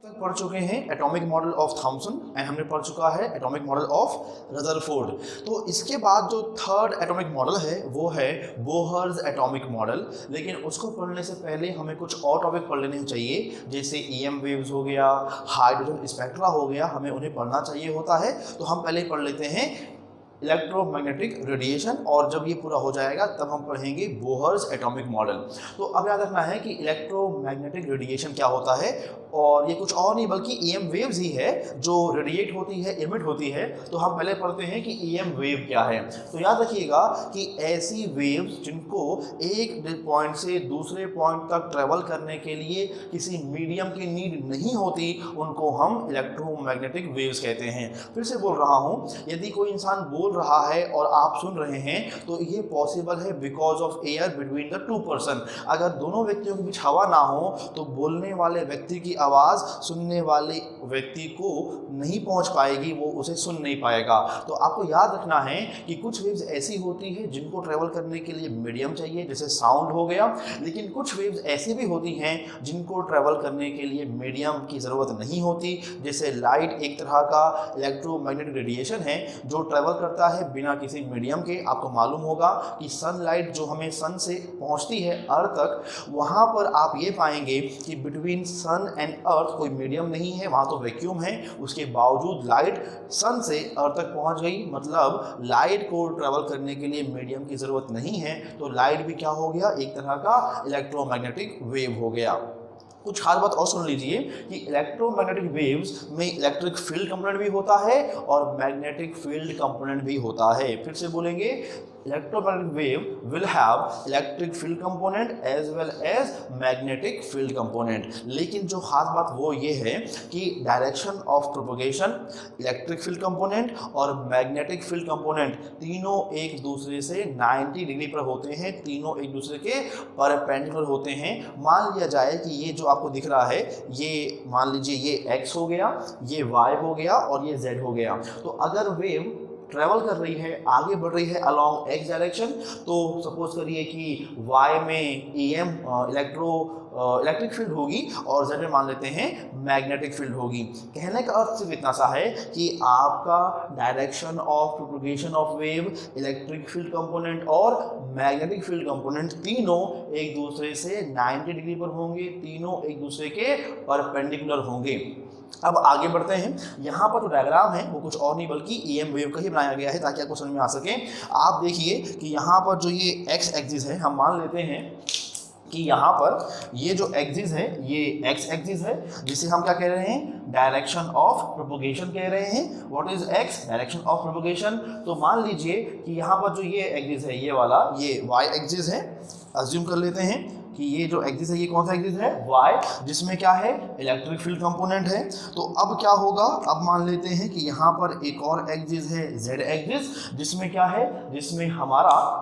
तक पढ़ चुके हैं atomic model of Thomson and हमने पढ़ चुका है एटॉमिक मॉडल ऑफ रदरफोर्ड। तो इसके बाद जो थर्ड एटॉमिक मॉडल है वो है बोहर्स एटॉमिक मॉडल। लेकिन उसको पढ़ने से पहले हमें कुछ और टॉपिक पढ़ लेने चाहिए, जैसे ईएम वेव्स हो गया, हाइड्रोजन स्पेक्ट्रा हो गया, हमें उन्हें पढ़ना चाहिए होता है। तो हम पहले पढ़ लेते हैं इलेक्ट्रोमैग्नेटिक रेडिएशन, और जब ये पूरा हो जाएगा तब हम पढ़ेंगे बोहर्स एटॉमिक मॉडल। तो अब याद रखना है कि इलेक्ट्रोमैग्नेटिक रेडिएशन क्या होता है, और ये कुछ और नहीं बल्कि ईएम वेव्स ही है जो रेडिएट होती है, इमिट होती है। तो हम पहले पढ़ते हैं कि ईएम वेव क्या है। तो याद रखिएगा कि ऐसी वेव्स जिनको एक पॉइंट से दूसरे पॉइंट तक ट्रेवल करने के लिए किसी मीडियम की नीड नहीं होती, उनको हम इलेक्ट्रोमैग्नेटिक वेव्स कहते हैं। फिर से बोल रहा हूँ, यदि कोई इंसान बोल रहा है और आप सुन रहे हैं तो ये पॉसिबल है because of air between the two person. अगर दोनों व्यक्तियों के बीच हवा ना हो तो बोलने वाले व्यक्ति की आवाज़ सुनने वाले व्यक्ति को नहीं पहुंच पाएगी, वो उसे सुन नहीं पाएगा। तो आपको याद रखना है कि कुछ वेव्स ऐसी होती है जिनको ट्रेवल करने के लिए मीडियम चाहिए, जैसे साउंड हो गया। लेकिन कुछ वेव्स ऐसी भी होती हैं जिनको ट्रेवल करने के लिए मीडियम की ज़रूरत नहीं होती, जैसे लाइट एक तरह का इलेक्ट्रोमैग्नेटिक रेडिएशन है जो ट्रेवल करता है बिना किसी मीडियम के। आपको मालूम होगा कि सनलाइट जो हमें सन से पहुंचती है अर्थ तक, वहां पर आप ये पाएंगे कि बिटवीन सन एंड अर्थ कोई मीडियम नहीं है, वहां तो वैक्यूम है। उसके बावजूद लाइट सन से अर्थ तक पहुंच गई, मतलब लाइट को ट्रेवल करने के लिए मीडियम की ज़रूरत नहीं है। तो लाइट भी क्या हो गया, एक तरह का इलेक्ट्रोमैग्नेटिक वेव हो गया। कुछ खास बात और सुन लीजिए कि इलेक्ट्रोमैग्नेटिक वेव्स में इलेक्ट्रिक फील्ड कंपोनेंट भी होता है और मैग्नेटिक फील्ड कंपोनेंट भी होता है। फिर से बोलेंगे, electromagnetic wave will have electric field component as well as magnetic field component. लेकिन जो खास बात वो ये है कि direction of propagation, electric field component और मैग्नेटिक फील्ड कंपोनेंट तीनों एक दूसरे से 90 डिग्री पर होते हैं, तीनों एक दूसरे के परपेंडिकुलर होते हैं। मान लिया जाए कि ये जो आपको दिख रहा है, ये मान लीजिए ये x हो गया, ये y हो गया और ये z हो गया। तो अगर वेव ट्रैवल कर रही है, आगे बढ़ रही है अलॉन्ग x डायरेक्शन, तो सपोज करिए कि y में EM इलेक्ट्रिक फील्ड होगी और z में मान लेते हैं मैग्नेटिक फील्ड होगी। कहने का अर्थ सिर्फ इतना सा है कि आपका direction of propagation of wave, electric field component और मैग्नेटिक फील्ड कंपोनेंट तीनों एक दूसरे से 90 डिग्री पर होंगे, तीनों एक दूसरे के परपेंडिकुलर होंगे। अब आगे बढ़ते हैं। यहाँ पर जो डायग्राम है वो कुछ और नहीं बल्कि ईएम वेव का ही बनाया गया है ताकि आपको समझ में आ सके। आप देखिए कि यहाँ पर जो ये एक्स एक्सिस है, हम मान लेते हैं कि यहाँ पर ये जो एक्सिस है ये एक्स एक्सिस है, जिसे हम क्या कह रहे हैं, डायरेक्शन ऑफ प्रोपगेशन कह रहे हैं। What is x, direction of propagation. तो मान लीजिए कि यहाँ पर जो ये एक्सिस है, ये वाला, ये वाई एक्सिस है। अज्यूम कर लेते हैं कि ये जो एक्सिस है ये कौन सा एक्सिस है, y, जिसमें क्या है, इलेक्ट्रिक फील्ड कंपोनेंट है। तो अब क्या होगा, अब मान लेते हैं कि यहाँ पर एक और एक्सिस है z एक्सिस, जिसमें क्या है, जिसमें हमारा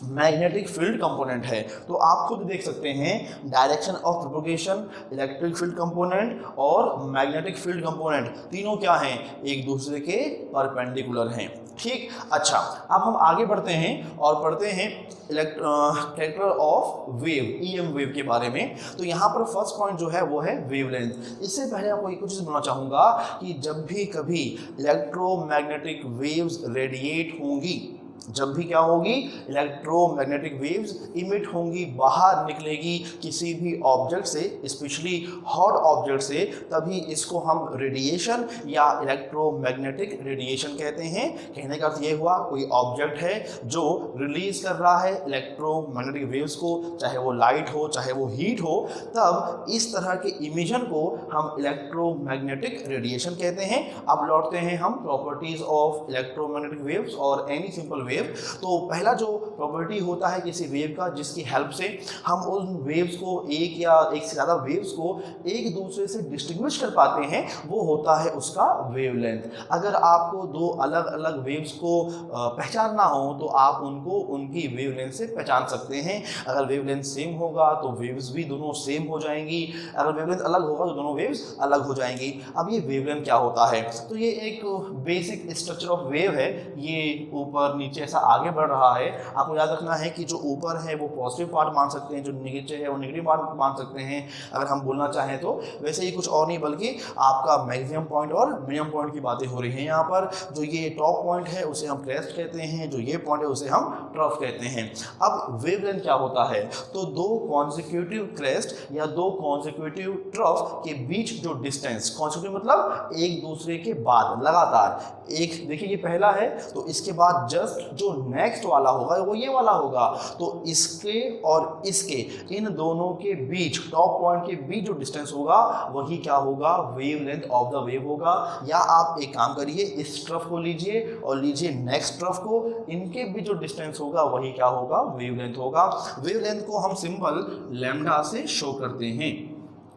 मैग्नेटिक फील्ड कंपोनेंट है। तो आप खुद देख सकते हैं direction of propagation, electric field component और मैग्नेटिक फील्ड कंपोनेंट तीनों क्या हैं, एक दूसरे के परपेंडिकुलर हैं। ठीक, अच्छा, अब हम आगे बढ़ते हैं और पढ़ते हैं character of wave, EM wave के बारे में। तो यहाँ पर फर्स्ट पॉइंट जो है वो है वेवलेंथ। इससे पहले आपको एक चीज़ बोलना चाहूँगा कि जब भी कभी इलेक्ट्रोमैग्नेटिक वेव्स रेडिएट होंगी, जब भी क्या होगी, इलेक्ट्रोमैग्नेटिक वेव्स इमिट होंगी, बाहर निकलेगी किसी भी ऑब्जेक्ट से, स्पेशली हॉट ऑब्जेक्ट से, तभी इसको हम रेडिएशन या इलेक्ट्रोमैग्नेटिक रेडिएशन कहते हैं। कहने का अर्थ ये हुआ, कोई ऑब्जेक्ट है जो रिलीज कर रहा है इलेक्ट्रोमैग्नेटिक वेव्स को, चाहे वो लाइट हो चाहे वो हीट हो, तब इस तरह के इमिशन को हम इलेक्ट्रोमैग्नेटिक रेडिएशन कहते हैं। अब लौटते हैं हम प्रॉपर्टीज ऑफ इलेक्ट्रोमैग्नेटिक वेव्स और एनी सिंपल वेव। तो पहला जो प्रॉपर्टी होता है किसी वेव का, जिसकी हेल्प से हम उन वेव्स को, एक या एक से ज़्यादा वेव्स को एक दूसरे से डिस्टिंग्विश कर पाते हैं, वो होता है उसका वेवलेंथ। अगर आपको दो अलग अलग वेव्स को पहचानना हो तो आप उनको उनकी वेवलेंथ से पहचान सकते हैं। अगर वेवलेंथ सेम होगा तो वेव्स भी दोनों सेम हो जाएंगी, अगर वेवलेंथ अलग होगा तो दोनों वेव्स अलग हो जाएंगी। अब ये वेवलेंथ क्या होता है, तो ये एक बेसिक स्ट्रक्चर ऑफ वेव है। ये ऊपर नीचे जैसा आगे बढ़ रहा है, आपको याद रखना है कि जो ऊपर है वो पॉजिटिव पार्ट मान सकते हैं, जो नीचे है वो नेगेटिव पार्ट मान सकते हैं अगर हम बोलना चाहें तो। वैसे ही कुछ और नहीं बल्कि आपका मैक्सिमम पॉइंट और मिनिमम पॉइंट की बातें हो रही हैं यहाँ पर। जो ये टॉप पॉइंट है उसे हम क्रेस्ट कहते हैं, जो ये पॉइंट है उसे हम ट्रफ कहते हैं। अब वेवलेंथ क्या होता है, तो दो कॉन्जिक्यूटिव क्रेस्ट या दो कॉन्जिक्यूटिव ट्रफ के बीच जो डिस्टेंस, कॉन्जिक्यूटिव मतलब एक दूसरे के बाद लगातार, एक देखिए ये पहला है तो इसके बाद जस्ट जो नेक्स्ट वाला होगा वो ये वाला होगा, तो इसके और इसके इन दोनों के बीच, टॉप पॉइंट के बीच जो डिस्टेंस होगा वही क्या होगा, वेवलेंथ ऑफ द वेव होगा। या आप एक काम करिए, इस ट्रफ को लीजिए और लीजिए नेक्स्ट ट्रफ को, इनके बीच जो डिस्टेंस होगा वही क्या होगा, वेवलेंथ होगा। वेवलेंथ को हम सिंबल लैम्डा से शो करते हैं।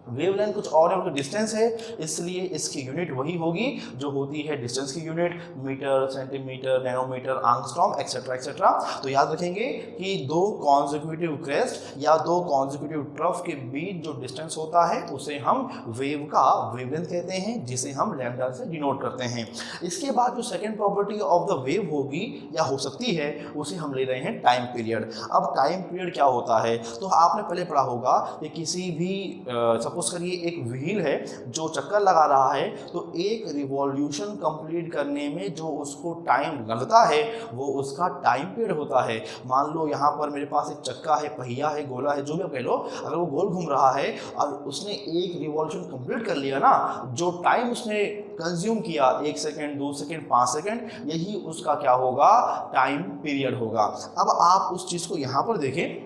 वेवलेंथ कुछ और है, डिस्टेंस है, इसलिए इसकी यूनिट वही होगी जो होती है डिस्टेंस की unit, metre, centimetre, nanometre, angstrom etcetera etcetera. तो याद रखेंगे कि दो कॉन्जिक्यूटिव क्रेस्ट या दो कॉन्जिक्यूटिव ट्रफ के बीच जो डिस्टेंस होता है उसे हम वेव का वेवलेंथ कहते हैं, जिसे हम लैम्डा से डिनोट करते हैं। इसके बाद जो second property of the wave होगी या हो सकती है उसे हम ले रहे हैं टाइम पीरियड। अब टाइम पीरियड क्या होता है, तो आपने पहले पढ़ा होगा कि किसी भी सपोज करिए एक व्हील है जो चक्कर लगा रहा है, तो एक रिवॉल्यूशन कंप्लीट करने में जो उसको टाइम लगता है वो उसका टाइम पीरियड होता है। मान लो यहाँ पर मेरे पास एक चक्का है, पहिया है, गोला है, जो भी आप कह लो, अगर वो गोल घूम रहा है और उसने एक रिवॉल्यूशन कंप्लीट कर लिया ना, जो टाइम उसने कंज्यूम किया 1 सेकेंड, 2 सेकेंड, 5 सेकेंड, यही उसका क्या होगा, टाइम पीरियड होगा। अब आप उस चीज़ को यहाँ पर देखें,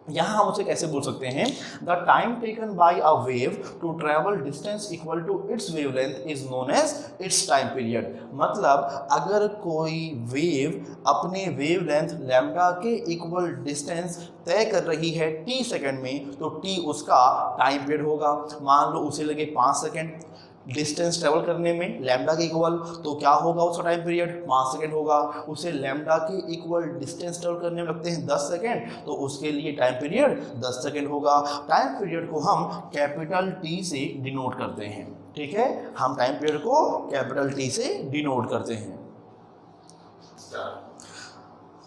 यहाँ हम उसे कैसे बोल सकते हैं, the time taken by a wave to travel distance equal to its wavelength is known as its time period. मतलब अगर कोई वेव अपने वेवलेंथ लैम्डा के इक्वल डिस्टेंस तय कर रही है t सेकंड में, तो t उसका टाइम पीरियड होगा। मान लो उसे लगे 5 सेकंड डिस्टेंस ट्रेवल करने में लैम्डा के इक्वल, तो क्या होगा उसका टाइम पीरियड, 5 सेकेंड होगा। उसे लैम्डा के इक्वल डिस्टेंस ट्रेवल करने में लगते हैं 10 सेकेंड, तो उसके लिए टाइम पीरियड 10 सेकेंड होगा। टाइम पीरियड को हम कैपिटल T से डिनोट करते हैं, ठीक है, हम टाइम पीरियड को कैपिटल T से डिनोट करते हैं।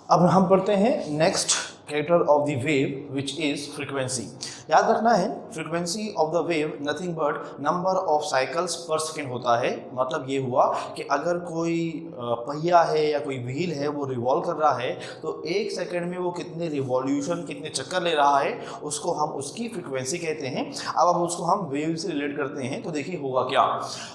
अब हम पढ़ते हैं next character of the wave which is frequency. याद रखना है, frequency of the wave nothing but number of cycles पर सेकेंड होता है। मतलब ये हुआ कि अगर कोई पहिया है या कोई व्हील है वो रिवॉल्व कर रहा है, तो 1 सेकेंड में वो कितने रिवॉल्यूशन, कितने चक्कर ले रहा है, उसको हम उसकी फ्रीक्वेंसी कहते हैं। अब उसको हम वेव से रिलेट करते हैं, तो देखिए होगा क्या।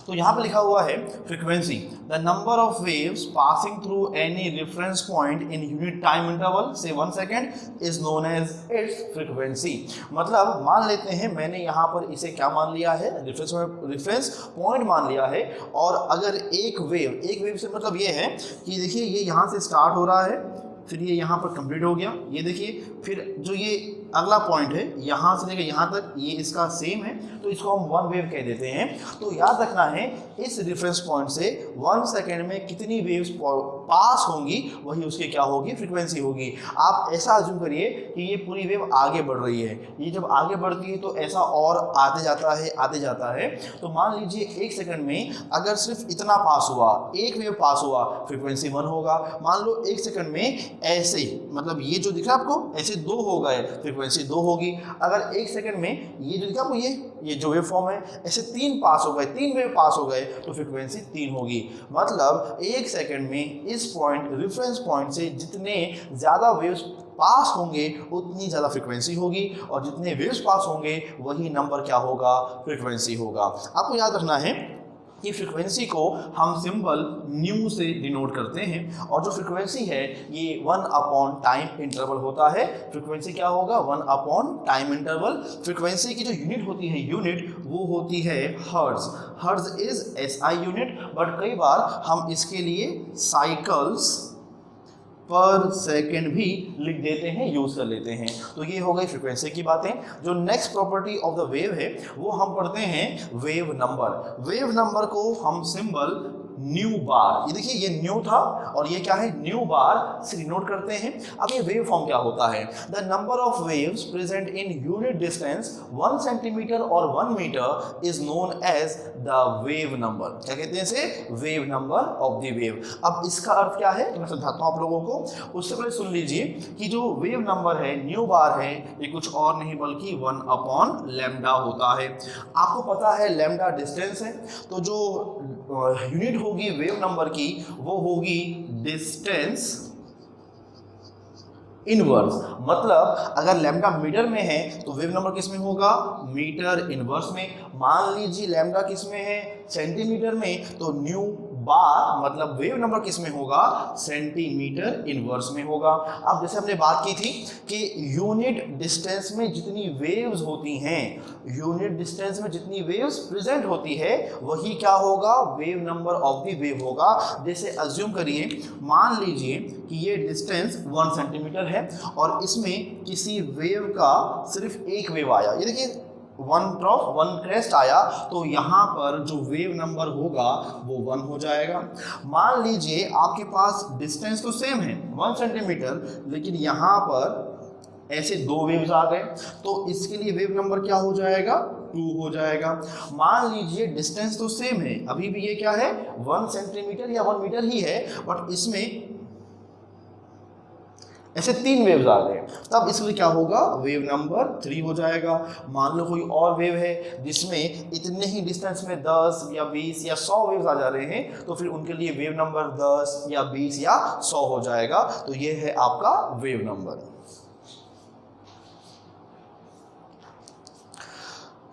तो यहाँ पर लिखा हुआ है frequency, the number of waves passing through any reference point in unit time interval से 1 second is known as its frequency. मतलब मान लेते हैं मैंने यहाँ पर इसे क्या मान लिया है, रेफरेंस पॉइंट मान लिया है, और अगर एक वेव से मतलब ये है कि देखिए ये यहाँ से स्टार्ट हो रहा है, फिर ये यहाँ पर कंप्लीट हो गया, ये देखिए, फिर जो ये अगला पॉइंट है यहाँ से लेकर यहाँ तक ये इसका सेम है, तो इसको हम 1 वेव कह देते हैं। तो याद रखना है इस रेफरेंस पॉइंट से 1 सेकेंड में कितनी वेव्स पास होंगी वही उसकी क्या होगी, फ्रीक्वेंसी होगी। आप ऐसा अज्यूम करिए कि ये पूरी वेव आगे बढ़ रही है, ये जब आगे बढ़ती है तो ऐसा और आते जाता है। तो मान लीजिए 1 सेकेंड में अगर सिर्फ इतना पास हुआ, एक वेव पास हुआ, फ्रीक्वेंसी 1 होगा। मान लो 1 सेकेंड में ऐसे, मतलब ये जो दिख रहा है आपको, ऐसे 2 हो गए, फ्रीक्वेंसी 2 होगी। अगर 1 सेकेंड में ये जो दिखा आपको, ये जो वेव फॉर्म है, ऐसे 3 पास हो गए, 3 वेव पास हो गए, तो फ्रीक्वेंसी 3 होगी। मतलब 1 सेकेंड में इस पॉइंट, रेफरेंस पॉइंट से जितने ज़्यादा वेव्स पास होंगे उतनी ज़्यादा फ्रीक्वेंसी होगी, और जितने वेव्स पास होंगे वही नंबर क्या होगा, फ्रीक्वेंसी होगा। आपको याद रखना है कि फ्रीक्वेंसी को हम सिंबल न्यू से डिनोट करते हैं, और जो फ्रीक्वेंसी है ये 1 अपॉन टाइम इंटरवल होता है। फ्रीक्वेंसी क्या होगा, 1 अपॉन टाइम इंटरवल। फ्रीक्वेंसी की जो यूनिट होती है, वो होती है hertz. Hertz is SI unit, but कई बार हम इसके लिए साइकिल्स पर सेकेंड भी लिख देते हैं, यूज कर लेते हैं। तो ये हो गई फ्रीक्वेंसी की बातें। जो next property of the wave है वो हम पढ़ते हैं वेव नंबर। वेव नंबर को हम सिंबल न्यू बार। ये देखिए ये न्यू था और ये क्या है, न्यू बार से डिनोट करते हैं। अब ये वेव फॉर्म क्या होता है, the number of waves present in unit distance 1 centimetre और 1 metre is known as the wave number. क्या कहते हैं इसे, wave number of the wave. अब इसका अर्थ क्या है मैं समझाता हूं आप लोगों को। उससे पहले सुन लीजिए कि जो वेव नंबर है, न्यू बार है, ये कुछ और नहीं बल्कि 1/λ होता है। आपको पता है लैम्डा डिस्टेंस है, तो जो यूनिट होगी वेव नंबर की वो होगी डिस्टेंस इनवर्स। मतलब अगर लैम्डा मीटर में है तो वेव नंबर किस में होगा, मीटर इनवर्स में। मान लीजिए लैम्डा किस में है, सेंटीमीटर में, तो न्यू बार मतलब वेव नंबर किस में होगा, सेंटीमीटर इनवर्स में होगा। अब जैसे हमने बात की थी कि यूनिट डिस्टेंस में जितनी वेव्स होती हैं, यूनिट डिस्टेंस में जितनी वेव्स प्रेजेंट होती है वही क्या होगा, wave number of the wave होगा। जैसे अज्यूम करिए, मान लीजिए कि ये डिस्टेंस 1 सेंटीमीटर है और इसमें किसी वेव का सिर्फ एक वेव आया। ये देखिए 1 ड्रॉप 1 क्रेस्ट आया, तो यहाँ पर जो वेव नंबर होगा वो 1 हो जाएगा। मान लीजिए आपके पास डिस्टेंस तो सेम है 1 सेंटीमीटर, लेकिन यहाँ पर ऐसे 2 वेव्स आ गए, तो इसके लिए वेव नंबर क्या हो जाएगा, 2 हो जाएगा। मान लीजिए डिस्टेंस तो सेम है, अभी भी ये क्या है 1 सेंटीमीटर या 1 मीटर ही है, बट इसमें ऐसे 3 वेव्स आ गए, तब इसमें क्या होगा, वेव नंबर 3 हो जाएगा। मान लो कोई और वेव है जिसमें इतने ही डिस्टेंस में 10 या 20 या 100 वेव्स आ जा रहे हैं, तो फिर उनके लिए वेव नंबर 10 या 20 या 100 हो जाएगा। तो ये है आपका wave number.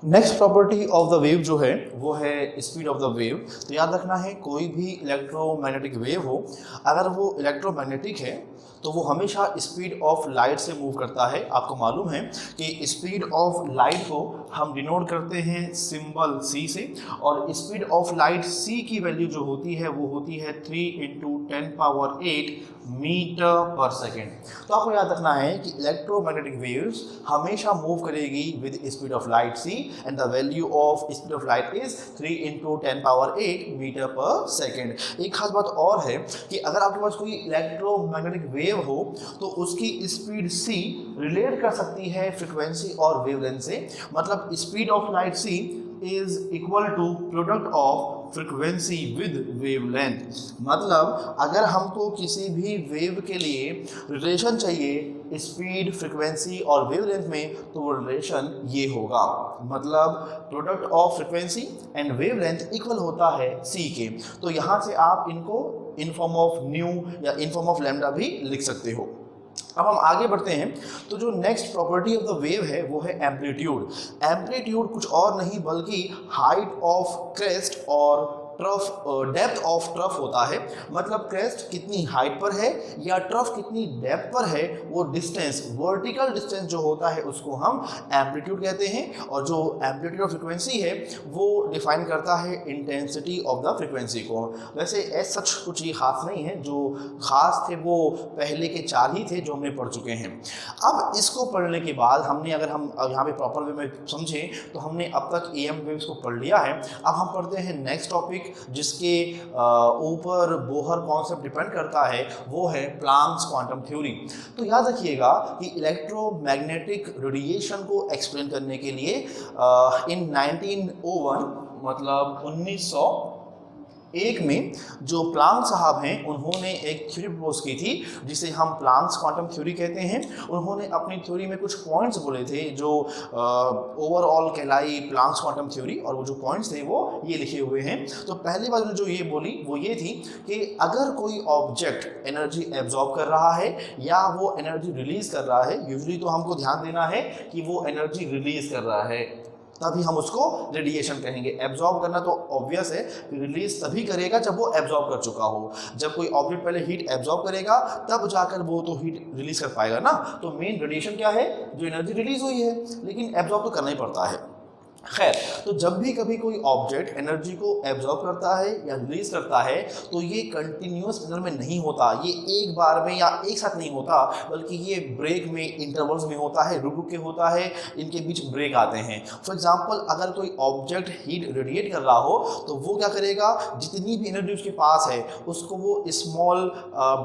Next property of the wave जो है वो है स्पीड ऑफ द वेव। तो याद रखना है, कोई भी इलेक्ट्रोमैग्नेटिक वेव हो, अगर वो इलेक्ट्रोमैग्नेटिक है तो वो हमेशा स्पीड ऑफ लाइट से मूव करता है। आपको मालूम है कि स्पीड ऑफ लाइट को हम डिनोट करते हैं सिंबल c से, और स्पीड ऑफ लाइट c की वैल्यू जो होती है वो होती है 3 × 10⁸ मीटर पर सेकेंड। तो आपको याद रखना है कि इलेक्ट्रोमैग्नेटिक वेव्स हमेशा मूव करेगी with speed of light c and the value of speed of light is 3 × 10⁸ metre per second. एक खास बात और है कि अगर आपके पास कोई इलेक्ट्रोमैग्नेटिक वेव हो तो उसकी स्पीड c रिलेट कर सकती है फ्रीक्वेंसी और वेवलेंथ से। मतलब speed of light c is equal to product of frequency with wavelength. मतलब अगर हमको किसी भी वेव के लिए रिलेशन चाहिए स्पीड, फ्रीक्वेंसी और वेवलेंथ में, तो वो रिलेशन ये होगा। मतलब product of frequency and wavelength equal होता है c के। तो यहाँ से आप इनको इन फॉर्म ऑफ न्यू या इन फॉर्म ऑफ लैम्डा भी लिख सकते हो। अब हम आगे बढ़ते हैं, तो जो next property of the wave है वो है एम्पलीट्यूड। एम्पलीट्यूड कुछ और नहीं बल्कि हाइट ऑफ क्रेस्ट और ट्रफ, डेप्थ ऑफ ट्रफ होता है। मतलब क्रेस्ट कितनी हाइट पर है या ट्रफ कितनी डेप्थ पर है, वो डिस्टेंस, वर्टिकल डिस्टेंस जो होता है उसको हम एम्पलीट्यूड कहते हैं। और जो एम्पलीट्यूड ऑफ फ्रीक्वेंसी है वो डिफाइन करता है इंटेंसिटी ऑफ द फ्रीक्वेंसी को। वैसे ऐसा सच कुछ ये खास नहीं है, जो खास थे वो पहले के 4 ही थे जो हमने पढ़ चुके हैं। अब इसको पढ़ने के बाद हमने, अगर हम यहाँ पे प्रॉपर वे में समझें तो हमने अब तक AM वेव्स को पढ़ लिया है। अब हम पढ़ते हैं नेक्स्ट टॉपिक जिसके ऊपर बोहर कॉन्सेप्ट डिपेंड करता है, वो है प्लांक्स क्वांटम थ्योरी। तो याद रखिएगा कि इलेक्ट्रोमैग्नेटिक रेडिएशन को एक्सप्लेन करने के लिए इन 1901 मतलब 1901 में जो प्लांक साहब हैं उन्होंने एक थ्योरी प्रपोज की थी जिसे हम प्लांक्स क्वांटम थ्योरी कहते हैं। उन्होंने अपनी थ्योरी में कुछ पॉइंट्स बोले थे जो ओवरऑल कहलाई प्लांक्स क्वांटम थ्योरी, और वो जो पॉइंट्स थे वो ये लिखे हुए हैं। तो पहली बात जो ये बोली वो ये थी कि अगर कोई ऑब्जेक्ट एनर्जी एब्जॉर्ब कर रहा है या वो एनर्जी रिलीज कर रहा है, यूजुअली तो हमको ध्यान देना है कि वो एनर्जी रिलीज कर रहा है, तभी हम उसको रेडिएशन कहेंगे। एब्जॉर्ब करना तो ऑब्वियस है, रिलीज तभी करेगा जब वो एब्जॉर्ब कर चुका हो। जब कोई ऑब्जेक्ट पहले हीट एब्जॉर्ब करेगा तब जाकर वो तो हीट रिलीज कर पाएगा ना। तो मेन रेडिएशन क्या है, जो एनर्जी रिलीज हुई है, लेकिन एब्जॉर्ब तो करना ही पड़ता है। खैर, तो जब भी कभी कोई ऑब्जेक्ट एनर्जी को एब्जॉर्ब करता है या रिलीज करता है तो ये कंटिन्यूअस मैनर में नहीं होता, ये एक बार में या एक साथ नहीं होता, बल्कि ये ब्रेक में, इंटरवल्स में होता है, रुक रुक के होता है, इनके बीच ब्रेक आते हैं। फॉर एग्जांपल, अगर कोई ऑब्जेक्ट हीट रेडिएट कर रहा हो तो वो क्या करेगा, जितनी भी एनर्जी उसके पास है उसको वो स्मॉल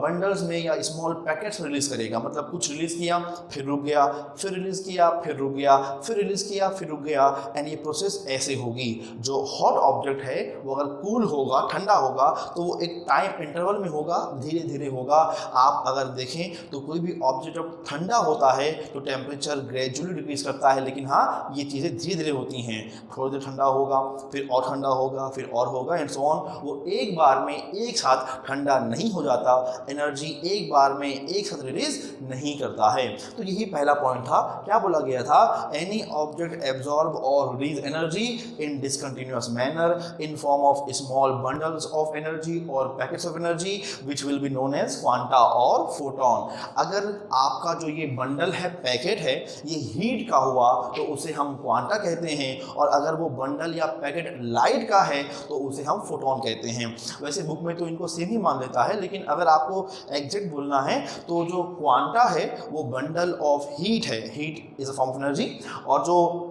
बंडल्स में या स्मॉल पैकेट्स में रिलीज करेगा। मतलब कुछ रिलीज किया, फिर रुक गया, फिर रिलीज किया, फिर रुक गया, फिर रिलीज किया, फिर रुक गया। एंड ये प्रोसेस ऐसे होगी। जो हॉट ऑब्जेक्ट है वो अगर कूल होगा, ठंडा होगा, तो वो एक टाइम इंटरवल में होगा, धीरे धीरे होगा। आप अगर देखें तो कोई भी ऑब्जेक्ट जब ठंडा होता है तो टेम्परेचर ग्रेजुअली डिक्रीज करता है, लेकिन हाँ, ये चीज़ें धीरे धीरे होती हैं। थोड़ी देर ठंडा होगा, फिर और ठंडा होगा, फिर और होगा, एंड सो ऑन। वो एक बार में एक साथ ठंडा नहीं हो जाता, एनर्जी एक बार में एक साथ रिलीज नहीं करता है। तो यही पहला पॉइंट था। क्या बोला गया था? एनी ऑब्जेक्ट एब्जॉर्ब और release energy in discontinuous manner in form of small bundles of energy or packets of energy which will be known as quanta or photon। अगर आपका जो ये बंडल है, पैकेट है, ये हीट का हुआ तो उसे हम क्वांटा कहते हैं, और अगर वो बंडल या पैकेट लाइट का है तो उसे हम फोटोन कहते हैं। वैसे बुक में तो इनको सेम ही मान लेता है, लेकिन अगर आपको एग्जैक्ट बोलना है तो जो क्वांटा है वो बंडल ऑफ हीट है, heat is a form of energy, और जो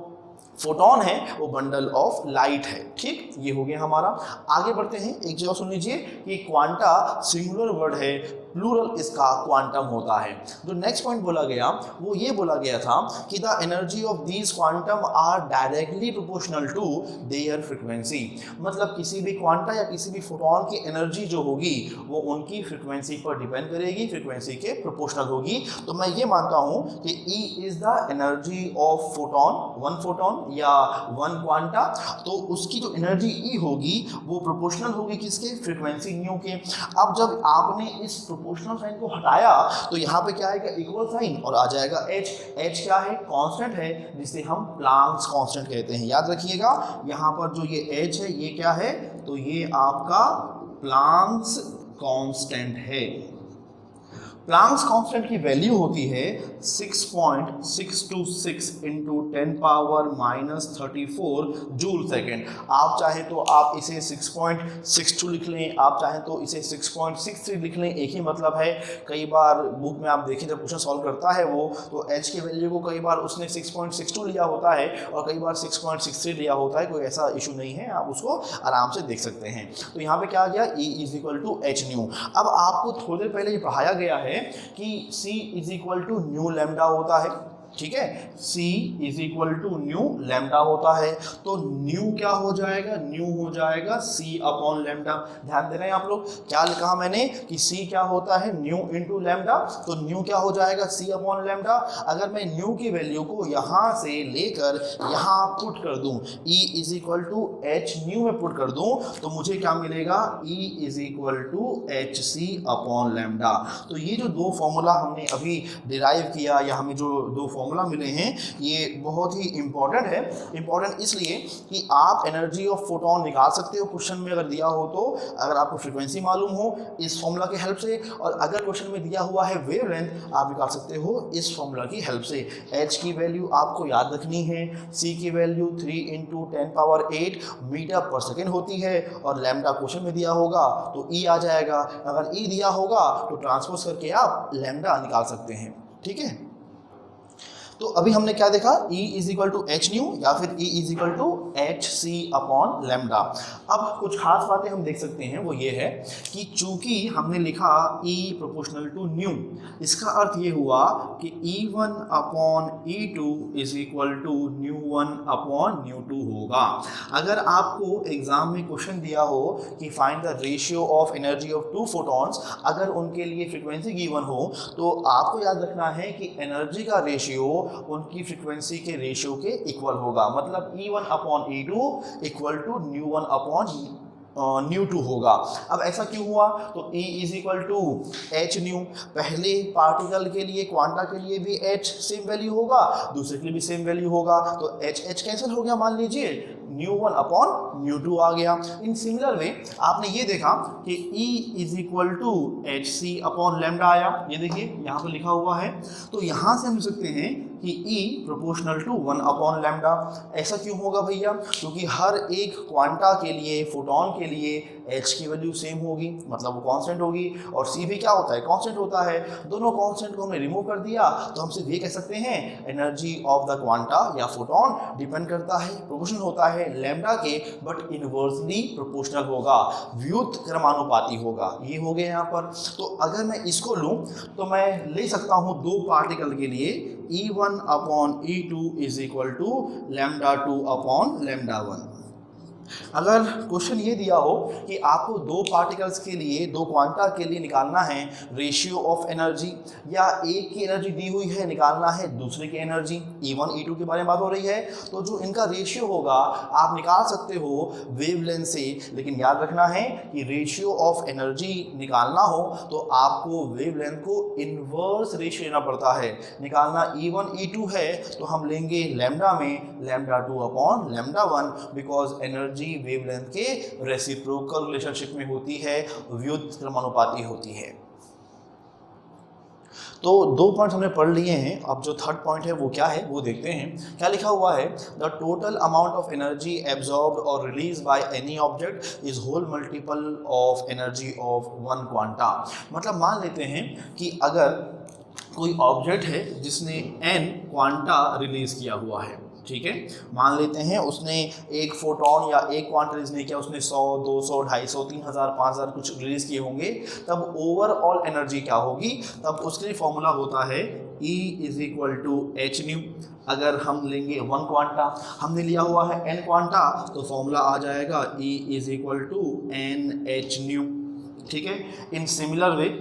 फोटोन है वो बंडल ऑफ लाइट है। ठीक, ये हो गया हमारा। आगे बढ़ते हैं। एक जगह सुन लीजिए कि क्वांटा सिंगुलर वर्ड है, प्लूरल इसका क्वांटम होता है। जो नेक्स्ट पॉइंट बोला गया वो ये बोला गया था कि the energy of these quantum are directly proportional to their frequency. मतलब किसी भी क्वांटा या किसी भी फोटोन की एनर्जी जो होगी वो उनकी फ्रीक्वेंसी पर डिपेंड करेगी, फ्रीक्वेंसी के प्रोपोर्शनल होगी। तो मैं ये मानता हूँ कि E is the energy of photon, one photon या वन क्वांटा, तो उसकी जो एनर्जी E होगी वो प्रोपोर्शनल होगी किसके? फ्रीक्वेंसी न्यू के। अब जब आपने इस प्रोपोर्शनल साइन को हटाया तो यहाँ पे क्या आएगा? इक्वल साइन, और आ जाएगा H। H क्या है? कांस्टेंट है, जिसे हम प्लांक्स कांस्टेंट कहते हैं। याद रखिएगा, यहाँ पर जो ये H है ये क्या है? तो ये आपका प्लांक्स कांस्टेंट है। प्लांक्स कांस्टेंट की वैल्यू होती है 6.626 इंटू 10⁻⁻34 जूल सेकेंड। आप चाहे तो आप इसे 6.62 लिख लें, आप चाहें तो इसे 6.63 लिख लें, एक ही मतलब है। कई बार बुक में आप देखें जब क्वेश्चन सॉल्व करता है वो, तो एच की वैल्यू को कई बार उसने 6.62 लिया होता है और कई बार 6.63 लिया होता है। कोई ऐसा इशू नहीं है, आप उसको आराम से देख सकते हैं। तो यहाँ पे क्या आ गया? E is equal to h nu. अब आपको थोड़ी देर पहले ये पढ़ाया गया है कि C is equal to nu lambda होता है। ठीक है, C is equal to nu lambda होता है। तो न्यू क्या हो जाएगा? न्यू हो जाएगा C अपॉन लैम्डा। ध्यान दे रहे हैं आप लोग? क्या लिखा मैंने कि C क्या होता है? New into lambda. तो न्यू क्या हो जाएगा? C upon lambda. अगर मैं न्यू की वैल्यू को यहाँ से लेकर यहाँ पुट कर दूँ, E is equal to h nu में पुट कर दूँ, तो मुझे क्या मिलेगा? E is equal to h c upon lambda. तो ये जो दो फॉर्मूला हमने अभी डिराइव किया, या हमें जो दो फॉर्मूला मिले हैं, ये बहुत ही इंपॉर्टेंट है। इंपॉर्टेंट इसलिए कि आप एनर्जी ऑफ फोटोन निकाल सकते हो क्वेश्चन में अगर दिया हो तो, अगर आपको फ्रीक्वेंसी मालूम हो इस फॉर्मूला की हेल्प से, और अगर क्वेश्चन में दिया हुआ है वेवलेंथ, आप निकाल सकते हो इस फॉर्मूला की हेल्प से। एच की वैल्यू आपको याद रखनी है, सी की value 3 into 10⁻8 metre per second होती है, और लैम्डा क्वेश्चन में दिया होगा तो ई आ जाएगा। अगर ई दिया होगा तो ट्रांसपोज करके आप लैम्डा निकाल सकते हैं। ठीक है, तो अभी हमने क्या देखा? E is equal to h nu या फिर E is equal to h c upon lambda. अब कुछ खास बातें हम देख सकते हैं, वो ये है कि चूंकि हमने लिखा E प्रोपोर्शनल टू न्यू, इसका अर्थ ये हुआ कि E1 upon E2 is equal to nu one upon nu two होगा। अगर आपको एग्जाम में क्वेश्चन दिया हो कि find the ratio of energy of two photons, अगर उनके लिए फ्रिक्वेंसी गिवन हो तो आपको याद रखना है कि एनर्जी का रेशियो उनकी फ्रीक्वेंसी के रेशियो के इक्वल होगा। मतलब E1 upon E2 equal to nu one upon nu two होगा। अब ऐसा क्यों हुआ? तो E is equal to h nu, पहले पार्टिकल के लिए, क्वांटा के लिए भी H सेम वैल्यू होगा, दूसरे के लिए भी सेम वैल्यू होगा, तो H कैंसिल हो गया, मान लीजिए न्यू1 अपॉन न्यू2 आ गया। इन सिमिलर वे आपने ये देखा कि E is equal to h c upon lambda आया। ये देखिए यहाँ पर लिखा हुआ है, तो यहाँ से हम लिख सकते हैं कि E proportional to 1 upon lambda. ऐसा क्यों होगा भैया? क्योंकि हर एक क्वांटा के लिए, फोटोन के लिए H की वैल्यू सेम होगी, मतलब वो कांस्टेंट होगी, और C भी क्या होता है? कांस्टेंट होता है। दोनों कांस्टेंट को हमने रिमूव कर दिया तो हम सिर्फ ये कह सकते हैं एनर्जी ऑफ द क्वांटा या फोटोन डिपेंड करता है, प्रोपोर्शनल होता है लैम्डा के, बट इनवर्सली प्रोपोर्शनल होगा, व्युत क्रमानुपाती होगा। ये हो गया यहाँ पर। तो अगर मैं इसको लूँ तो मैं ले सकता हूँ दो पार्टिकल के लिए E1 upon E2 is equal to lambda 2 upon lambda 1। अगर क्वेश्चन ये दिया हो कि आपको दो पार्टिकल्स के लिए, दो क्वांटा के लिए निकालना है रेशियो ऑफ एनर्जी, या एक की एनर्जी दी हुई है निकालना है दूसरे की एनर्जी, E1 E2 के बारे में बात हो रही है, तो जो इनका रेशियो होगा आप निकाल सकते हो वेवलेंथ से। लेकिन याद रखना है कि रेशियो ऑफ एनर्जी निकालना हो तो आपको वेवलेंथ को इनवर्स रेशियो लेना पड़ता है। निकालना E1 E2 है तो हम लेंगे लैम्डा में lambda 2 upon lambda 1, because energy wavelength के रेसिप्रोकल रिलेशनशिप में होती है, व्युत क्रमानुपाती होती है। तो दो पॉइंट्स हमने पढ़ लिए हैं। अब जो थर्ड पॉइंट है वो क्या है वो देखते हैं। क्या लिखा हुआ है? The total amount of energy absorbed और release by any object is whole multiple of energy of one quanta. मतलब मान लेते हैं कि अगर कोई ऑब्जेक्ट है जिसने n क्वांटा रिलीज किया हुआ है, ठीक है, मान लेते हैं उसने एक फोटोन या एक क्वांटा रिलीज नहीं किया, उसने 100, 200, 250, 3000, 5000 कुछ रिलीज किए होंगे, तब ओवरऑल एनर्जी क्या होगी? तब उसके लिए फॉर्मूला होता है E is equal to h nu. अगर हम लेंगे 1 क्वांटा, हमने लिया हुआ है n क्वांटा, तो फॉर्मूला आ जाएगा E is equal to n h nu, ठीक है। इन सिमिलर वे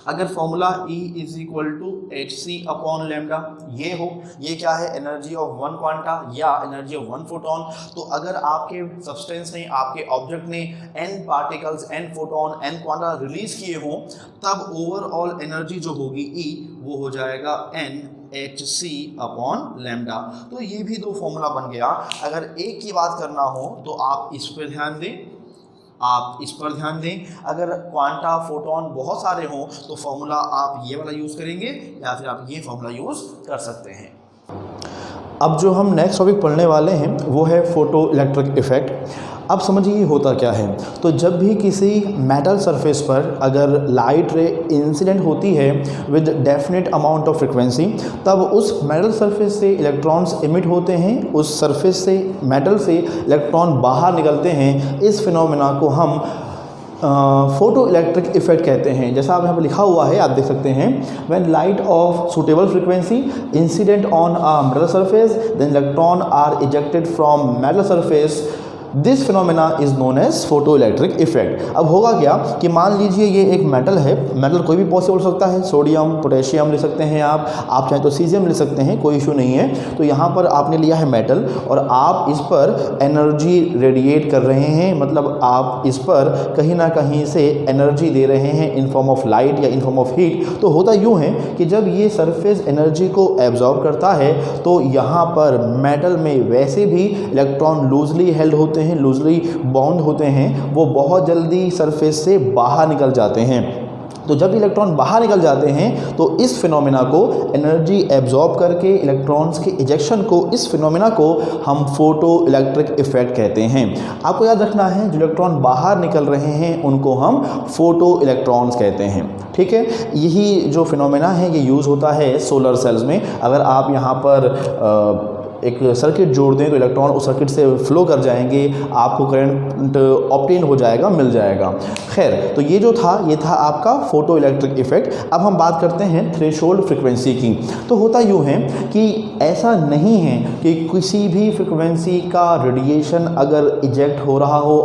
अगर formula E is equal to h c upon lambda ये हो, ये क्या है? एनर्जी ऑफ 1 क्वांटा या एनर्जी ऑफ 1 फोटोन। तो अगर आपके सब्सटेंस ने, आपके ऑब्जेक्ट ने n particles, n photon, n quanta release किए हों, तब ओवरऑल एनर्जी जो होगी E वो हो जाएगा n h c upon lambda. तो ये भी दो फॉर्मूला बन गया। अगर एक की बात करना हो तो आप इस पर ध्यान दें, आप इस पर ध्यान दें। अगर क्वांटा, फोटोन बहुत सारे हों तो फॉर्मूला आप ये वाला यूज़ करेंगे या फिर आप ये फॉर्मूला यूज़ कर सकते हैं। अब जो हम नेक्स्ट टॉपिक पढ़ने वाले हैं वो है फोटो इलेक्ट्रिक इफेक्ट। अब समझिए होता क्या है। तो जब भी किसी मेटल सरफेस पर अगर लाइट रे इंसिडेंट होती है with definite amount of frequency, तब उस मेटल सरफेस से इलेक्ट्रॉन्स इमिट होते हैं, उस सरफेस से, मेटल से इलेक्ट्रॉन बाहर निकलते हैं। इस फिनोमेना को हम फोटो इलेक्ट्रिक इफेक्ट कहते हैं। जैसा आप यहाँ पर लिखा हुआ है, आप देख सकते हैं, when light of suitable frequency incident on a metal surface then electron are ejected from metal surface, this phenomena is known as photo electric effect. अब होगा क्या कि मान लीजिए ये एक मेटल है, मेटल कोई भी पॉसिबल हो सकता है, सोडियम, पोटेशियम ले सकते हैं आप चाहें तो सीजियम ले सकते हैं, कोई इशू नहीं है। तो यहाँ पर आपने लिया है मेटल और आप इस पर एनर्जी रेडिएट कर रहे हैं, मतलब आप इस पर कहीं ना कहीं से एनर्जी दे रहे हैं इन फॉर्म ऑफ लाइट या इन फॉर्म ऑफ हीट। तो होता यूँ है कि जब ये सरफेस एनर्जी को एब्जॉर्ब करता है तो यहाँ पर मेटल में वैसे भी इलेक्ट्रॉन लूजली हेल्ड होते हैं, लूजली बाउंड होते हैं, वो बहुत जल्दी सरफेस से बाहर निकल जाते हैं। तो जब इलेक्ट्रॉन बाहर निकल जाते हैं तो इस फिनोमेना को, एनर्जी एब्जॉर्ब करके इलेक्ट्रॉन्स के इजेक्शन को, इस फिनोमेना को हम फोटो इलेक्ट्रिक इफेक्ट कहते हैं। आपको याद रखना है जो इलेक्ट्रॉन बाहर निकल रहे हैं उनको हम फोटो इलेक्ट्रॉन्स कहते हैं, ठीक है। यही जो फिनोमेना है ये यूज़ होता है सोलर सेल्स में। अगर आप यहाँ पर एक सर्किट जोड़ दें तो इलेक्ट्रॉन उस सर्किट से फ्लो कर जाएंगे, आपको करंट ऑब्टेन हो जाएगा, मिल जाएगा। खैर, तो ये जो था ये था आपका फोटो इलेक्ट्रिक इफेक्ट। अब हम बात करते हैं थ्रेशोल्ड फ्रिक्वेंसी की। तो होता यूँ है कि ऐसा नहीं है कि किसी भी फ्रिक्वेंसी का रेडिएशन अगर इजेक्ट हो रहा हो,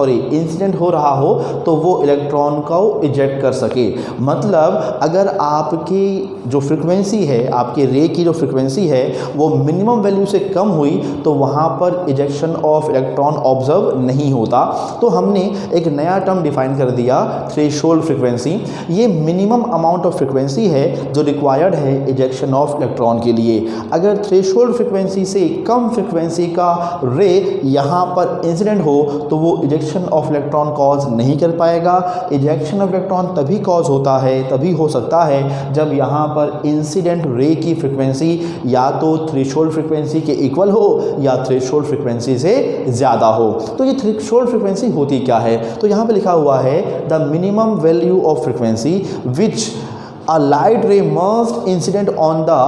इंसिडेंट हो रहा हो तो वो इलेक्ट्रॉन को इजेक्ट कर सके। मतलब अगर आपकी जो फ्रिक्वेंसी है, आपके रे की जो फ्रिक्वेंसी है वो मिनिमम वैल्यू से कम हुई तो वहाँ पर इजेक्शन ऑफ इलेक्ट्रॉन ऑब्जर्व नहीं होता। तो हमने एक नया टर्म डिफाइन कर दिया, थ्रेशोल्ड फ्रीक्वेंसी। ये मिनिमम अमाउंट ऑफ फ्रीक्वेंसी है जो रिक्वायर्ड है इजेक्शन ऑफ इलेक्ट्रॉन के लिए। अगर थ्रेशोल्ड फ्रीक्वेंसी से कम फ्रीक्वेंसी का रे यहाँ पर इंसिडेंट हो तो वो इजेक्शन ऑफ इलेक्ट्रॉन कॉज नहीं कर पाएगा। इजेक्शन ऑफ इलेक्ट्रॉन तभी कॉज होता है, तभी हो सकता है जब यहाँ पर इंसिडेंट रे की फ्रीक्वेंसी या तो थ्रेशोल्ड फ्रीक्वेंसी के इक्वल हो या थ्रेशोल्ड फ्रीक्वेंसी से ज़्यादा हो। तो ये थ्रेशोल्ड फ्रीक्वेंसी होती क्या है? तो यहाँ पे लिखा हुआ है the minimum value of frequency which a light ray must incident on the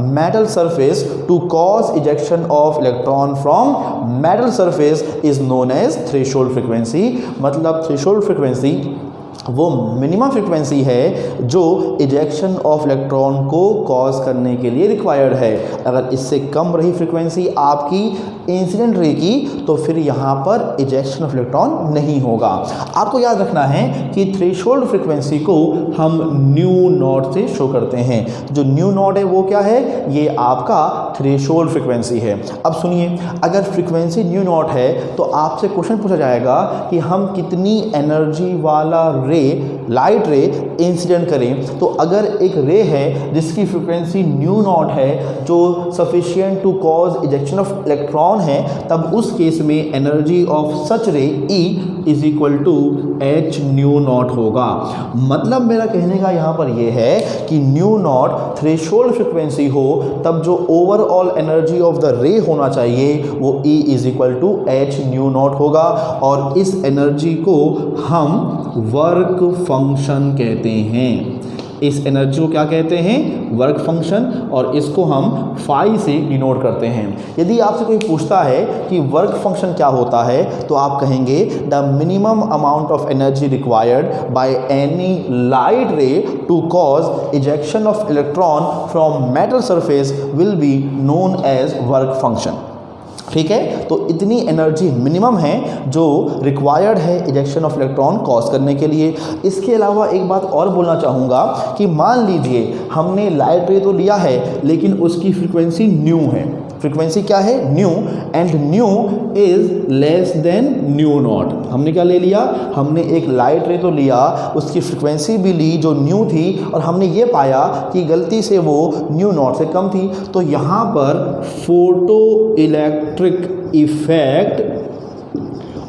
metal surface to cause ejection of electron from metal surface is known as threshold frequency। मतलब threshold frequency वो मिनिमम फ्रीक्वेंसी है जो ejection of electron को cause करने के लिए required है। अगर इससे कम रही फ्रीक्वेंसी आपकी इंसिडेंट रे की तो फिर यहाँ पर इजेक्शन ऑफ इलेक्ट्रॉन नहीं होगा। आपको याद रखना है कि थ्रेशोल्ड फ्रीक्वेंसी को हम न्यू नॉट से शो करते हैं। जो न्यू नॉट है वो क्या है? ये आपका थ्रेशोल्ड फ्रीक्वेंसी है। अब सुनिए, अगर फ्रीक्वेंसी न्यू नॉट है तो आपसे क्वेश्चन पूछा जाएगा कि हम कितनी एनर्जी वाला लाइट रे इंसिडेंट करें। तो अगर एक रे है जिसकी फ्रीक्वेंसी न्यू नॉट है जो sufficient to cause ejection of electron है, तब उस केस में energy of such ray E is equal to h nu nought होगा। मतलब मेरा कहने का यहाँ पर यह है कि न्यू नॉट थ्रेशोल्ड फ्रीक्वेंसी हो तब जो ओवरऑल एनर्जी ऑफ द रे होना चाहिए वो E is equal to h nu nought होगा। और इस एनर्जी को हम वर्क फंक्शन कहते हैं। इस एनर्जी को क्या कहते हैं? Work function. और इसको हम फाई से डिनोट करते हैं। यदि आपसे कोई पूछता है कि वर्क फंक्शन क्या होता है तो आप कहेंगे the minimum amount of energy required by any light ray to cause ejection of electron from metal surface will be known as work function. ठीक है, तो इतनी एनर्जी मिनिमम है जो रिक्वायर्ड है इजेक्शन ऑफ इलेक्ट्रॉन कॉज करने के लिए। इसके अलावा एक बात और बोलना चाहूँगा कि मान लीजिए हमने लाइट रे तो लिया है लेकिन उसकी फ्रीक्वेंसी न्यू है। फ्रीक्वेंसी क्या है? New. And new is less than new not. हमने क्या ले लिया? हमने एक लाइट रे तो लिया, उसकी फ्रीक्वेंसी भी ली जो न्यू थी, और हमने ये पाया कि गलती से वो न्यू नॉट से कम थी। तो यहाँ पर फोटो इलेक्ट्रिक इफेक्ट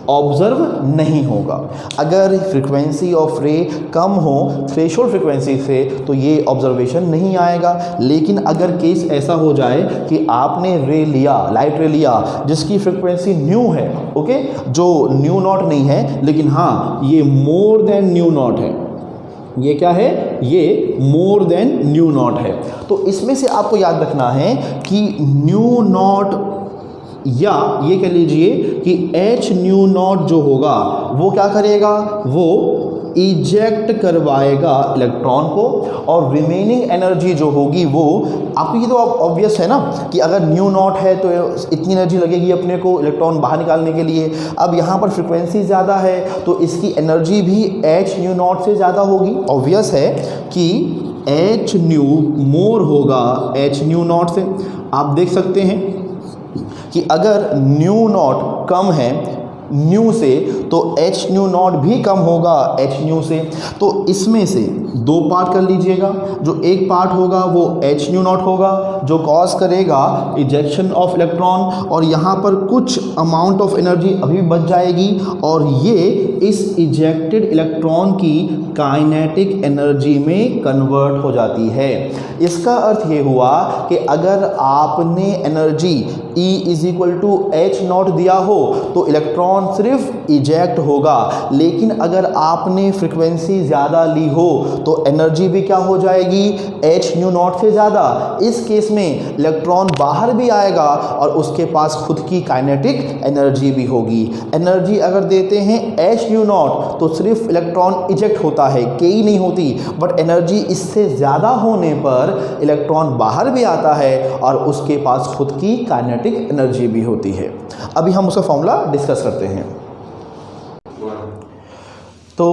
ऑब्जर्व नहीं होगा। अगर फ्रीक्वेंसी ऑफ रे कम हो थ्रेशोल्ड फ्रीक्वेंसी से तो ये ऑब्जर्वेशन नहीं आएगा। लेकिन अगर केस ऐसा हो जाए कि आपने रे लिया, लाइट रे लिया जिसकी फ्रीक्वेंसी न्यू है, ओके, जो न्यू नॉट नहीं है लेकिन हाँ ये मोर देन न्यू नॉट है, ये क्या है? ये मोर देन न्यू नॉट है। तो इसमें से आपको याद रखना है कि न्यू नॉट या ये कह लीजिए कि एच न्यू नॉट जो होगा वो क्या करेगा? वो इजेक्ट करवाएगा इलेक्ट्रॉन को, और रिमेनिंग एनर्जी जो होगी वो आपको, ये तो ऑब्वियस है ना कि अगर न्यू नॉट है तो इतनी एनर्जी लगेगी अपने को इलेक्ट्रॉन बाहर निकालने के लिए। अब यहाँ पर फ्रीक्वेंसी ज़्यादा है तो इसकी एनर्जी भी एच न्यू नॉट से ज़्यादा होगी। ऑब्वियस है कि एच न्यू मोर होगा एच न्यू नॉट से। आप देख सकते हैं कि अगर न्यू नॉट कम है न्यू से तो एच न्यू नॉट भी कम होगा एच न्यू से। तो इसमें से दो पार्ट कर लीजिएगा। जो एक पार्ट होगा वो एच न्यू नॉट होगा जो कॉज करेगा इजेक्शन ऑफ इलेक्ट्रॉन, और यहाँ पर कुछ अमाउंट ऑफ एनर्जी अभी बच जाएगी और ये इस इजेक्टेड इलेक्ट्रॉन की काइनेटिक एनर्जी में कन्वर्ट हो जाती है। इसका अर्थ ये हुआ कि अगर आपने energy E is equal to h nought दिया हो तो इलेक्ट्रॉन सिर्फ इजेक्ट होगा, लेकिन अगर आपने फ्रीक्वेंसी ज़्यादा ली हो तो एनर्जी भी क्या हो जाएगी? एच न्यू नॉट से ज़्यादा। इस केस में इलेक्ट्रॉन बाहर भी आएगा और उसके पास खुद की काइनेटिक एनर्जी भी होगी। एनर्जी अगर देते हैं एच न्यू नॉट तो सिर्फ इलेक्ट्रॉन इजेक्ट होता है, कई नहीं होती, बट एनर्जी इससे ज़्यादा होने पर इलेक्ट्रॉन बाहर भी आता है और उसके पास खुद की काइनेटिक एनर्जी भी होती है। अभी हम उसका फॉर्मूला डिस्कस करते हैं। तो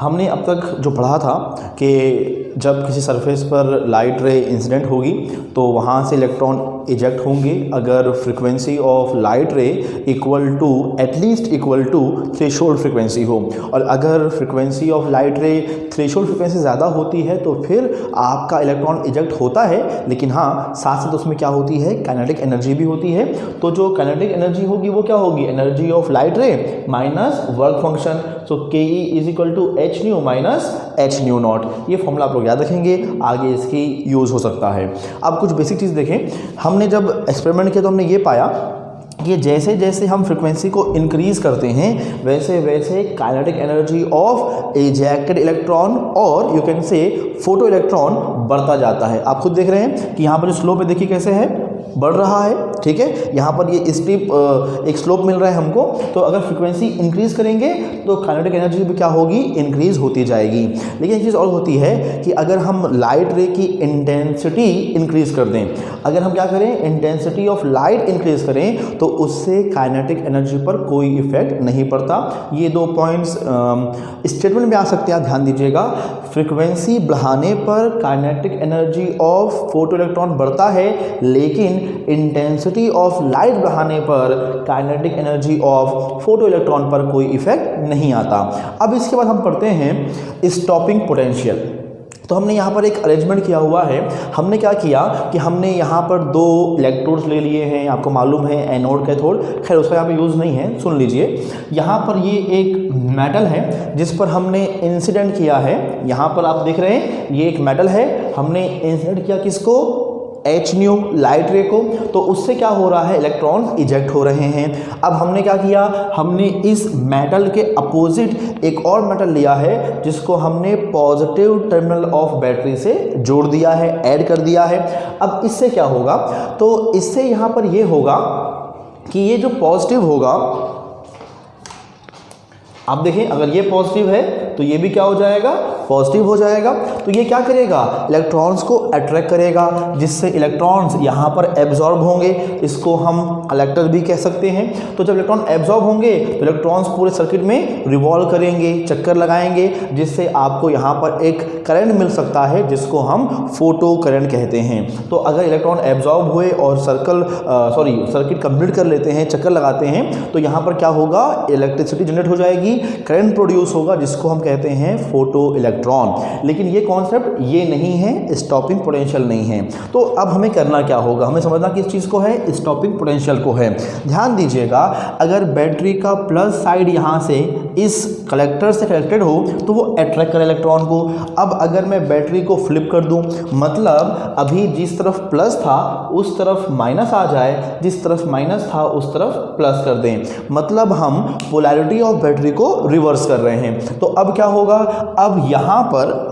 हमने अब तक जो पढ़ा था कि जब किसी सरफेस पर लाइट रे इंसिडेंट होगी तो वहाँ से इलेक्ट्रॉन इजेक्ट होंगे अगर frequency of light ray equal to at least equal to threshold frequency हो, और अगर frequency of light ray threshold frequency ज़्यादा होती है तो फिर आपका इलेक्ट्रॉन इजेक्ट होता है, लेकिन हाँ साथ साथ उसमें क्या होती है, काइनेटिक एनर्जी भी होती है। तो जो काइनेटिक एनर्जी होगी वो क्या होगी, energy of light ray minus work function, so K E is equal to h nu minus h nu naught. ये फॉर्मूला आप लोग याद रखेंगे, आगे इसकी यूज़ हो सकता है। अब कुछ बेसिक चीज़ देखें, हमने जब एक्सपेरिमेंट किया तो हमने ये पाया कि जैसे जैसे हम फ्रीक्वेंसी को इंक्रीज़ करते हैं वैसे वैसे kinetic energy of ejected electron और you can say photo electron बढ़ता जाता है। आप खुद देख रहे हैं कि यहाँ पर जो स्लोप है देखिए कैसे है, बढ़ रहा है, ठीक है। यहाँ पर ये स्टीप एक स्लोप मिल रहा है हमको, तो अगर फ्रीक्वेंसी इंक्रीज़ करेंगे तो काइनेटिक एनर्जी भी क्या होगी, इंक्रीज़ होती जाएगी। लेकिन एक चीज़ और होती है कि अगर हम लाइट रे की इंटेंसिटी इंक्रीज़ कर दें, अगर हम क्या करें, इंटेंसिटी ऑफ लाइट इंक्रीज़ करें तो उससे काइनेटिक एनर्जी पर कोई इफेक्ट नहीं पड़ता। ये 2 पॉइंट्स स्टेटमेंट में आ सकते हैं, आप ध्यान दीजिएगा। फ्रीक्वेंसी बढ़ाने पर kinetic energy of photo electron बढ़ता है, लेकिन इंटेंसिटी ऑफ लाइट बढ़ाने पर kinetic energy of photo electron पर कोई इफेक्ट नहीं आता। अब इसके बाद हम पढ़ते हैं स्टॉपिंग पोटेंशियल। तो हमने यहाँ पर एक अरेंजमेंट किया हुआ है। हमने क्या किया कि हमने यहाँ पर 2 इलेक्ट्रोड्स ले लिए हैं, आपको मालूम है एनोड कैथोड, खैर उसका यहाँ पे यूज़ नहीं है, सुन लीजिए। यहाँ पर ये एक मेटल है जिस पर हमने इंसिडेंट किया है, यहाँ पर आप देख रहे हैं ये एक मेटल है, हमने इंसिडेंट किया किसको, एच न्यू लाइट रे को, तो उससे क्या हो रहा है, इलेक्ट्रॉन्स इजेक्ट हो रहे हैं। अब हमने क्या किया, हमने इस मेटल के अपोजिट एक और मेटल लिया है जिसको हमने पॉजिटिव टर्मिनल ऑफ बैटरी से जोड़ दिया है, ऐड कर दिया है। अब इससे क्या होगा, तो इससे यहाँ पर ये होगा कि ये जो पॉजिटिव होगा, आप देखें अगर ये पॉजिटिव है तो ये भी क्या हो जाएगा, पॉजिटिव हो जाएगा। तो ये क्या करेगा, इलेक्ट्रॉन्स को अट्रैक्ट करेगा, जिससे इलेक्ट्रॉन्स यहाँ पर एब्जॉर्ब होंगे, इसको हम कलेक्टर भी कह सकते हैं। तो जब इलेक्ट्रॉन एब्जॉर्ब होंगे तो इलेक्ट्रॉन्स पूरे सर्किट में रिवॉल्व करेंगे, चक्कर लगाएंगे, जिससे आपको यहाँ पर एक करंट मिल सकता है जिसको हम फोटो करंट कहते हैं। तो अगर इलेक्ट्रॉन एब्जॉर्ब हुए और सर्किट कंप्लीट कर लेते हैं, चक्कर लगाते हैं, तो यहाँ पर क्या होगा, इलेक्ट्रिसिटी जनरेट हो जाएगी, करंट प्रोड्यूस होगा, जिसको हम कहते हैं फोटो इलेक्ट्रॉन। लेकिन ये कॉन्सेप्ट ये नहीं है, स्टॉपिंग पोटेंशियल नहीं है। तो अब हमें करना क्या होगा, हमें समझना किस चीज़ को है, स्टॉपिंग पोटेंशियल को है। ध्यान दीजिएगा, अगर बैटरी का प्लस साइड यहाँ से इस कलेक्टर से कनेक्टेड हो तो वो अट्रैक्ट करे इलेक्ट्रॉन को। अब अगर मैं बैटरी को फ्लिप कर दूं, मतलब अभी जिस तरफ प्लस था उस तरफ माइनस आ जाए, जिस तरफ माइनस था उस तरफ प्लस कर दें, मतलब हम पोलैरिटी ऑफ बैटरी को रिवर्स कर रहे हैं। तो अब क्या होगा, अब यहाँ पर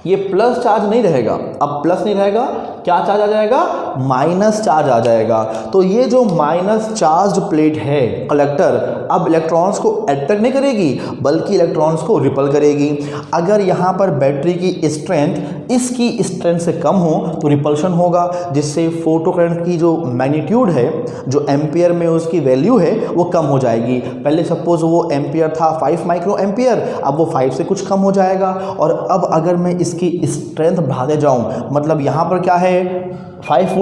ये प्लस चार्ज नहीं रहेगा, अब प्लस नहीं रहेगा, क्या चार्ज आ जाएगा, माइनस चार्ज आ जाएगा। तो ये जो माइनस चार्ज प्लेट है कलेक्टर, अब इलेक्ट्रॉन्स को अट्रैक्ट नहीं करेगी बल्कि इलेक्ट्रॉन्स को रिपल करेगी। अगर यहाँ पर बैटरी की स्ट्रेंथ इसकी स्ट्रेंथ से कम हो तो रिपल्शन होगा, जिससे फोटो करंट की जो मैग्नीट्यूड है, जो एम्पियर में उसकी वैल्यू है, वो कम हो जाएगी। पहले सपोज वो एम्पियर था 5 माइक्रो एम्पियर, अब वो 5 से कुछ कम हो जाएगा। और अब अगर मैं इसकी स्ट्रेंथ बढ़ाते जाऊं, मतलब यहाँ पर क्या है, 5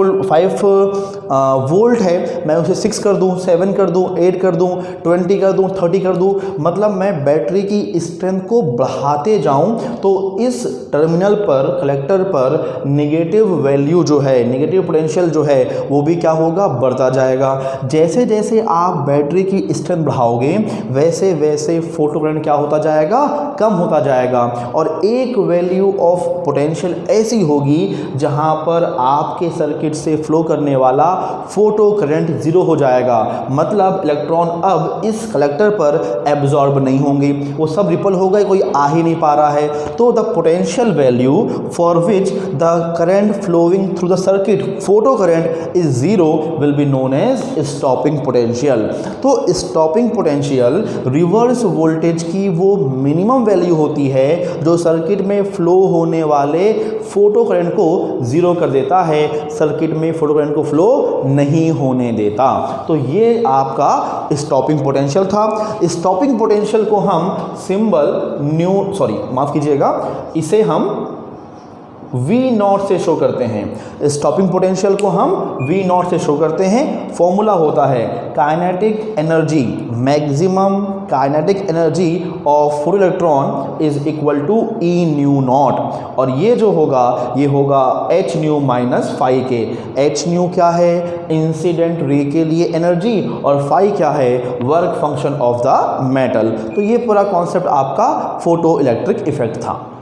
वोल्ट है, मैं उसे 6 कर दूं, 7 कर दूं, 8 कर दूं, 20 कर दूं, 30 कर दूं, मतलब मैं बैटरी की स्ट्रेंथ को बढ़ाते जाऊं तो इस टर्मिनल पर, कलेक्टर पर नेगेटिव वैल्यू जो है, नेगेटिव पोटेंशियल जो है, वो भी क्या होगा, बढ़ता जाएगा। जैसे जैसे आप बैटरी की स्ट्रेंथ बढ़ाओगे वैसे वैसे फोटो करंट क्या होता जाएगा, कम होता जाएगा। और एक वैल्यू ऑफ पोटेंशियल ऐसी होगी जहां पर आपके सर्किट से फ्लो करने वाला फोटो करंट 0 हो जाएगा, मतलब इलेक्ट्रॉन अब इस कलेक्टर पर एब्जॉर्ब नहीं होंगे, वो सब रिपल हो गए, कोई आ ही नहीं पा रहा है। तो the potential value for which the current flowing through the circuit, photo current is 0 will be known as stopping potential. तो स्टॉपिंग पोटेंशियल रिवर्स वोल्टेज की वो मिनिमम वैल्यू होती है जो सर्किट में फ्लो होने वाले फोटो करंट को 0 कर देता है। सर्किट में फोटोकरेंट को फ्लो नहीं होने देता। तो ये आपका स्टॉपिंग पोटेंशियल था। स्टॉपिंग पोटेंशियल को हम सिंबल माफ़ कीजिएगा, इसे हम V0 से शो करते हैं। स्टॉपिंग पोटेंशियल को हम V0 से शो करते हैं। फॉर्मूला होता है kinetic energy, maximum kinetic energy of photo electron is equal to E nu nought. और ये जो होगा ये होगा h न्यू माइनस फाई के। h न्यू क्या है? इंसिडेंट रे के लिए एनर्जी, और फाई क्या है? Work function of the metal. तो ये पूरा कॉन्सेप्ट आपका फोटो इलेक्ट्रिक इफेक्ट था।